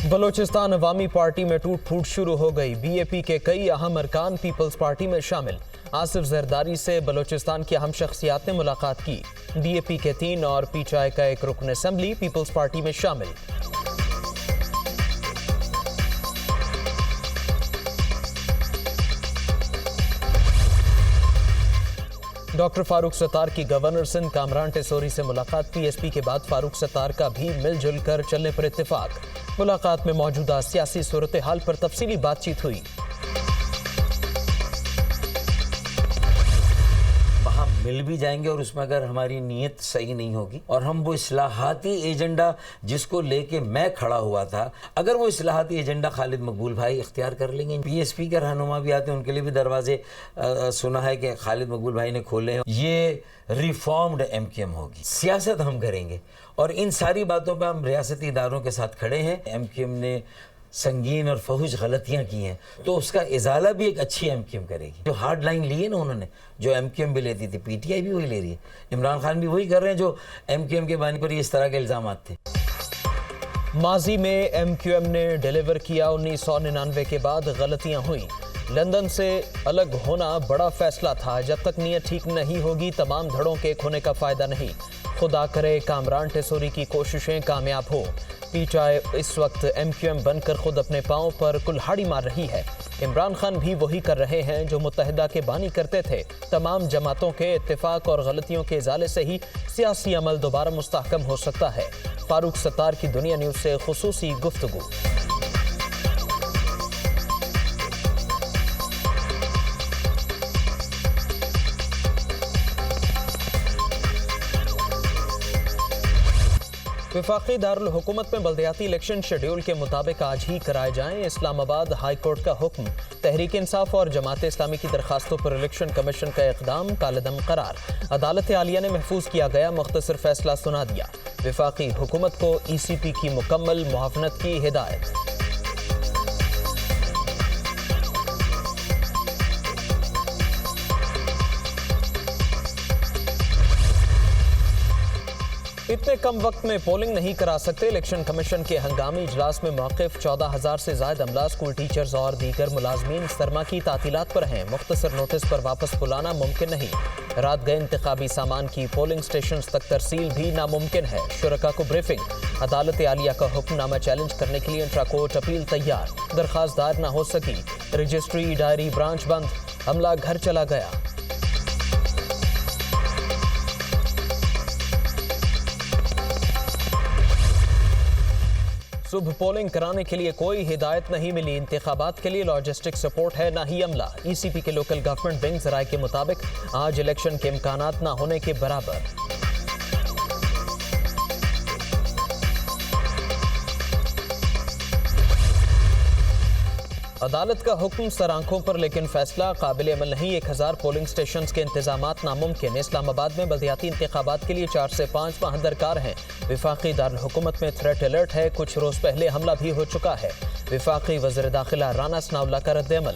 बलोचिस्तान अवामी party में टूट फूट शुरू हो गई। बीएपी के कई अहम अरकान पीपल्स पार्टी में शामिल। आसिफ जरदारी से बलोचिस्तान की अहम शख्सियात ने मुलाकात की। बीएपी के 3 और पीटीआई का एक रुकन असेंबली पीपल्स पार्टी में शामिल। डॉक्टर फारूक सत्तार की गवर्नर सिंध कामरान टेसोरी से मुलाकात। पीएसपी के बाद फारूक सत्तार का भी मिलजुल कर चलने पर इत्तेफाक। मुलाकात में मौजूदा सियासी सूरत हाल पर तफसीली बातचीत हुई। वहाँ मिल भी जाएंगे और उसमें अगर हमारी नीयत सही नहीं होगी और हम वो इस्लाहाती एजेंडा जिसको लेके मैं खड़ा हुआ था, अगर वो इस्लाहाती एजेंडा खालिद मकबूल भाई इख्तियार कर लेंगे, पीएसपी के रहनुमा भी आते हैं, उनके लिए भी दरवाजे सुना है कि खालिद मकबूल भाई ने खोले हैं। ये रिफॉर्म्ड एमक्यूएम होगी, सियासत हम करेंगे और इन सारी बातों पर हम रियासती इदारों के साथ खड़े हैं। एमक्यूएम ने संगीन और फहुश गलतियां की हैं तो उसका इजाला भी एक अच्छी एमक्यूएम करेगी। जो हार्ड लाइन ली है ना उन्होंने, जो एमक्यूएम भी लेती थी, पीटीआई भी वही ले रही है, इमरान खान भी वही कर रहे हैं जो एमक्यूएम के बानी पर इस तरह के इल्जाम थे। माजी में एमक्यूएम ने डिलीवर किया। 1999 के बाद गलतियां हुई। लंदन से अलग होना बड़ा फैसला था। जब तक नीयत ठीक नहीं होगी तमाम धड़ों के खोने का फायदा नहीं। खुदा करे कामरान टेसोरी की कोशिशें कामयाब हो। पीटीआई इस वक्त एमक्यूएम बनकर खुद अपने पांव पर कुल्हाड़ी मार रही है। इमरान खान भी वही कर रहे हैं जो मुत्तहिदा के बानी करते थे। तमाम जमातों के इत्तेफाक और गलतियों के इजाले से ही सियासी अमल दोबारा मुस्तहकम हो सकता है। फारूक सत्तार की दुनिया न्यूज़ से खुसूसी गुफ्तगू। वफाकी दारुल हुकूमत में बल्दियाती इलेक्शन शेड्यूल के मुताबिक आज ही कराए जाएं। इस्लामाबाद हाई कोर्ट का हुक्म। तहरीक इंसाफ और जमात इस्लामी की दरखास्तों पर इलेक्शन कमीशन का इक़दाम कालदम करार। अदालत आलिया ने महफूज किया गया मुख्तसर फैसला सुना दिया। वफाकी हुकूमत को ECP की मुकम्मल मुआवनत की हिदायत। इतने कम वक्त में पोलिंग नहीं करा सकते। इलेक्शन कमीशन के हंगामी इजलास में मौक़िफ़ 14,000 से ज़ायद अमला, स्कूल टीचर्स और दीगर मुलाजमीन सरमा की तातीलात पर हैं। मुख्तसर नोटिस पर वापस बुलाना मुमकिन नहीं। रात गए इंतखाबी सामान की पोलिंग स्टेशन तक तरसील भी नामुमकिन है। शुरका को ब्रीफिंग। अदालत आलिया का हुक्मनामा चैलेंज करने के लिए इंट्रा कोर्ट अपील तैयार। दरख्वास्त दायर न हो सकी। रजिस्ट्री डायरी ब्रांच बंद। अमला घर चला गया। सुबह पोलिंग कराने के लिए कोई हिदायत नहीं मिली। इंतखाबात के लिए लॉजिस्टिक सपोर्ट है ना ही अमला। ECP के लोकल गवर्नमेंट विंग राय के मुताबिक आज इलेक्शन के इम्कानात ना होने के बराबर। अदालत का हुक्म सर आंखों पर लेकिन फैसला काबिल अमल नहीं। 1000 पोलिंग स्टेशन के इंतजामात नामुमकिन। इस्लामाबाद में बल्दियाती इंतखाबात के लिए 4 से 5 माह दरकार हैं। वफाकी दारुल हुकूमत में थ्रेट अलर्ट है। कुछ रोज पहले हमला भी हो चुका है। वफाकी वज़ीर दाखिला राना सनाउल्लाह का रद्द-ए-अमल।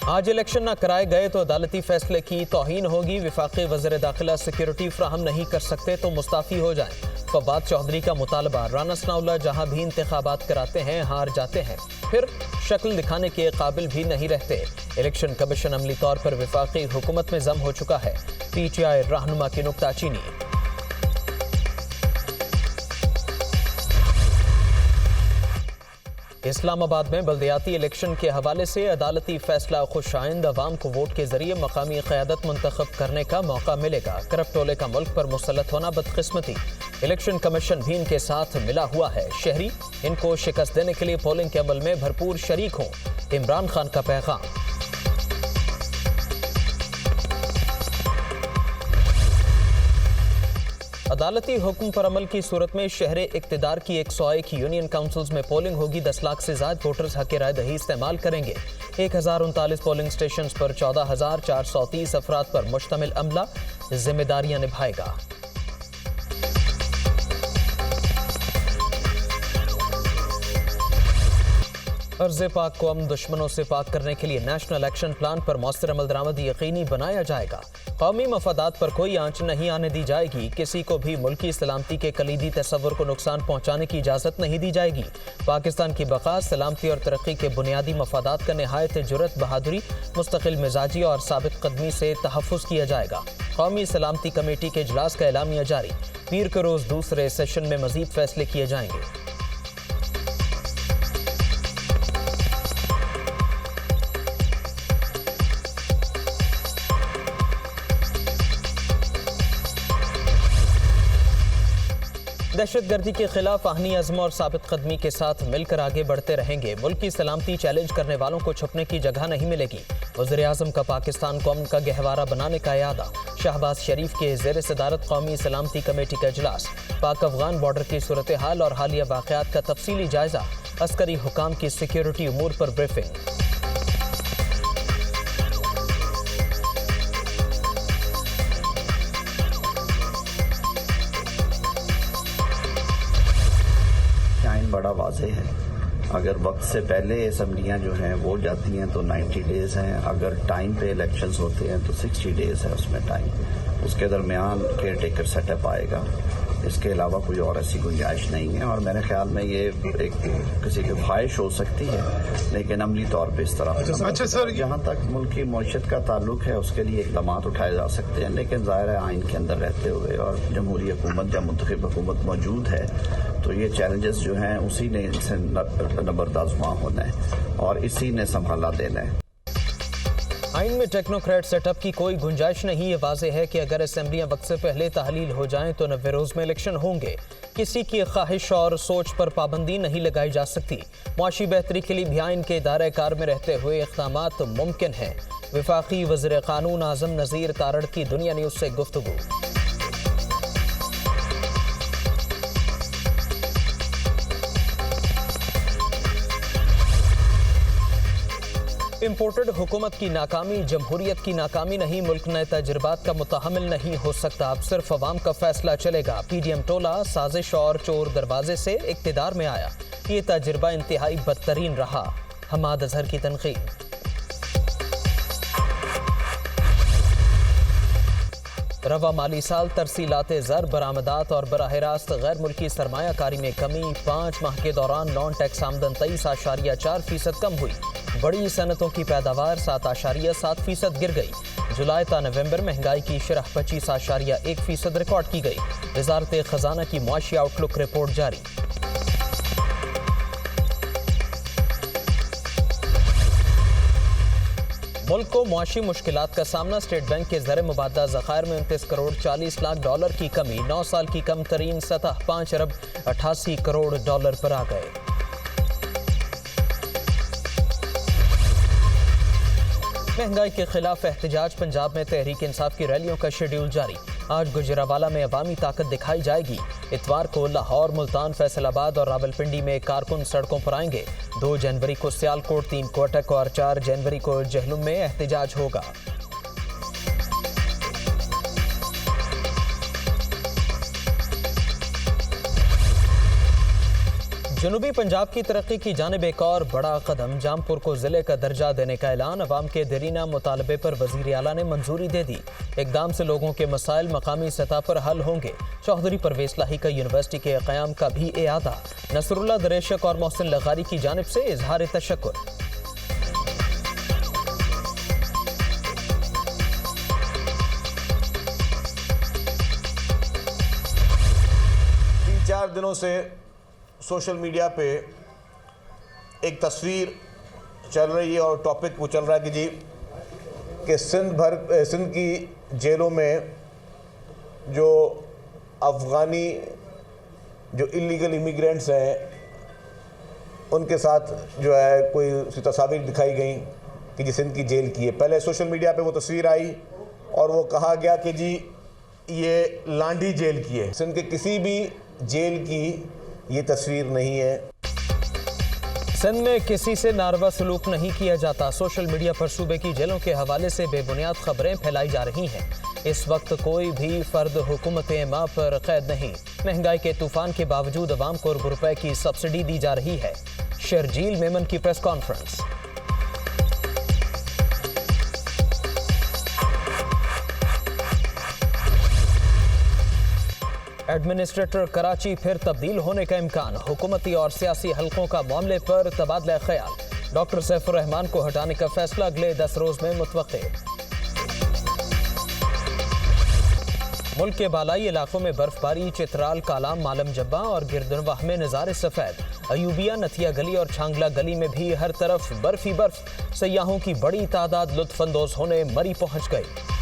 आज इलेक्शन न कराए गए तो अदालती फैसले की तौहीन होगी। वफाकी वज़ीर दाखिला सिक्योरिटी फ्राहम नहीं कर सकते तो मुस्ताफ़ी हो जाएं। फवाद चौधरी का मुतालबा। राना सनाउल्लाह जहां भी इंतखाबात कराते हैं हार जाते हैं, फिर शक्ल दिखाने के काबिल भी नहीं रहते। इलेक्शन कमीशन अमली तौर पर वफाकी हुकूमत में जम हो चुका है। पीटीआई रहनुमा की नुक्ताचीनी। इस्लामाबाद में बल्दियाती इलेक्शन के हवाले से अदालती फैसला खुशाइंद। अवाम को वोट के जरिए मकामी क़यादत मुंतखब करने का मौका मिलेगा। करप टोले का मुल्क पर मुसल्लत होना बदकिस्मती। इलेक्शन कमीशन भी इनके साथ मिला हुआ है। शहरी इनको शिकस्त देने के लिए पोलिंग के अमल में भरपूर शरीक हों। इमरान खान का पैगाम। अदालती हुक्म पर अमल की सूरत में शहर इक्तदार की 101 यूनियन काउंसिल्स में पोलिंग होगी। 10 लाख से ज्यादा वोटर्स हक राय दही इस्तेमाल करेंगे। 1039 पोलिंग स्टेशन पर 14,430 अफराद पर मुश्तमिल अमला जिम्मेदारियां निभाएगा। अर्ज़ पाक को अमन दुश्मनों से पाक करने के लिए नेशनल एक्शन प्लान पर मौसर अमल दरामद यकीनी बनाया जाएगा। कौमी मफादात पर कोई आंच नहीं आने दी जाएगी। किसी को भी मुल्की सलामती के कलीदी तसव्वुर को नुकसान पहुँचाने की इजाज़त नहीं दी जाएगी। पाकिस्तान की बका, सलामती और तरक्की के बुनियादी मफादात का नहायत जुर्रत, बहादुरी, मुस्तकिल मिजाजी और साबित कदमी से तहफ़्फ़ुज़ किया जाएगा। कौमी सलामती कमेटी के इजलास का एलामिया जारी। पीर के रोज़ दूसरे सेशन में मज़ीद फैसले किए जाएंगे। दहशतगर्दी के खिलाफ आहनी अज़्म और साबित कदमी के साथ मिलकर आगे बढ़ते रहेंगे। मुल्क की सलामती चैलेंज करने वालों को छुपने की जगह नहीं मिलेगी। वज़ीर-ए-आज़म का पाकिस्तान को अमन का गहवारा बनाने का इरादा। शहबाज शरीफ के ज़ेर सदारत कौमी सलामती कमेटी का इजलास। पाक अफगान बॉर्डर की सूरत हाल और हालिया वाक़यात का तफसीली जायजा। अस्करी हुकाम की सिक्योरिटी उमूर पर ब्रीफिंग। बड़ा वाज़े है। अगर वक्त से पहले असम्बलियाँ जो हैं वो जाती हैं तो 90 डेज़ हैं। अगर टाइम पे इलेक्शंस होते हैं तो 60 डेज़ है उसमें टाइम। उसके दरमियान केयर टेकर सेटअप आएगा। इसके अलावा कोई और ऐसी गुंजाइश नहीं है और मेरे ख्याल में ये एक किसी की ख्वाहिश हो सकती है, लेकिन अमली तौर पे इस तरह अच्छा सर, जहाँ तक मुल्क की मईशत का ताल्लुक है उसके लिए इक़दाम उठाए जा सकते हैं, लेकिन ज़ाहिर है आइन के अंदर रहते हुए और जमहूरी हुकूमत या मुंतखब हुकूमत मौजूद है तो ये चैलेंजेस जो हैं उसी ने इनसे नबरदाज़ होना है और इसी ने संभाला देना है। आइन में टेक्नोक्रेट सेटअप की कोई गुंजाइश नहीं। ये वाज़े है कि अगर असेंबलियां वक्त से पहले तहलील हो जाएं तो 90 रोज़ में इलेक्शन होंगे। किसी की ख्वाहिश और सोच पर पाबंदी नहीं लगाई जा सकती। मुआशी बेहतरी के लिए भी आइन के दायरे कार में रहते हुए इक़दामात मुमकिन हैं। वफाकी वज़ीर क़ानून आज़म नज़ीर तारड़ की दुनिया न्यूज़ से गुफ्तगू। इम्पोर्टेड हुकूमत की नाकामी जमहूरियत की नाकामी नहीं, मुल्क नए तजुर्बात का मुतहमिल नहीं हो सकता। अब सिर्फ अवाम का फैसला चलेगा। PDM टोला साजिश और चोर दरवाजे से इक़्तिदार में आया। ये तजुर्बा इंतहाई बदतरीन रहा। हमाद अजहर की तनकीद। रवा माली साल तरसीलात ज़र, बरामदात और बराह रास्त गैर मुल्की सरमायाकारी में कमी। 5 माह के दौरान नॉन टैक्स आमदन 23.4% कम हुई। बड़ी सनतों की पैदावार 7.7% गिर गई। जुलाई ता नवंबर महंगाई की शरह 25.1% रिकॉर्ड की गई। वज़ारत ख़जाना की मुआशी आउटलुक रिपोर्ट जारी। मुल्क को मुआशी मुश्किलात का सामना। स्टेट बैंक के ज़र मुबादला ज़खायर में 29 करोड़ 40 लाख डॉलर की कमी। 9 साल की कम तरीन सतह 5 अरब 88 करोड़ डॉलर पर आ गए। महंगाई के खिलाफ एहतजाज। पंजाब में तहरीक इंसाफ की रैलियों का शेड्यूल जारी। आज गुजरावाला में अवामी ताकत दिखाई जाएगी। इतवार को लाहौर, मुल्तान, फैसलाबाद और रावलपिंडी में कारकुन सड़कों पर आएंगे। 2 जनवरी को सियालकोट, 3 को अटक और 4 जनवरी को जहलुम में एहतजाज होगा। जनूबी पंजाब की तरक्की की जानिब एक और बड़ा कदम। जामपुर को जिले का दर्जा देने का ऐलान। अवाम के देरीना मुतालबे पर वज़ीर आला ने मंजूरी दे दी। इक़दाम से लोगों के मसाइल मकामी सतह पर हल होंगे। चौधरी परवेज़ लाही का यूनिवर्सिटी के क़याम का भी इआदा। नसरुल्लाह दरेशक और मोहसिन लगारी की जानिब से इजहार तशक्कुर। तीन चार दिनों से सोशल मीडिया पे एक तस्वीर चल रही है और टॉपिक वो चल रहा है कि सिंध की जेलों में जो अफ़गानी जो इलीगल इमिग्रेंट्स हैं उनके साथ जो है कोई तस्वीर दिखाई गई कि जी सिंध की जेल की है। पहले सोशल मीडिया पे वो तस्वीर आई और वो कहा गया कि जी ये लांडी जेल की है। सिंध के किसी भी जेल की ये तस्वीर नहीं है। सिंध में किसी से नारवा सलूक नहीं किया जाता। सोशल मीडिया पर सूबे की जेलों के हवाले से बेबुनियाद खबरें फैलाई जा रही हैं। इस वक्त कोई भी फर्द हुकूमत माँ पर कैद नहीं। महंगाई के तूफान के बावजूद अवाम को रुपए की सब्सिडी दी जा रही है। शर्जील मेमन की प्रेस कॉन्फ्रेंस। एडमिनिस्ट्रेटर कराची फिर तब्दील होने का इम्कान, हुकूमती और सियासी हलकों का मामले पर तबादला ख्याल। डॉक्टर सैफुर रहमान को हटाने का फैसला अगले 10 रोज में मुतवक्के। मुल्क के बालाई इलाकों में बर्फबारी, चित्राल, कालाम, मालम जब्बा और गिरदनवाह में नज़ारे सफ़ेद। अयूबिया, नथिया गली और छांगला गली में भी हर तरफ बर्फ ही बर्फ। सयाहों की बड़ी तादाद लुत्फानंदोज होने मरी पहुंच गई।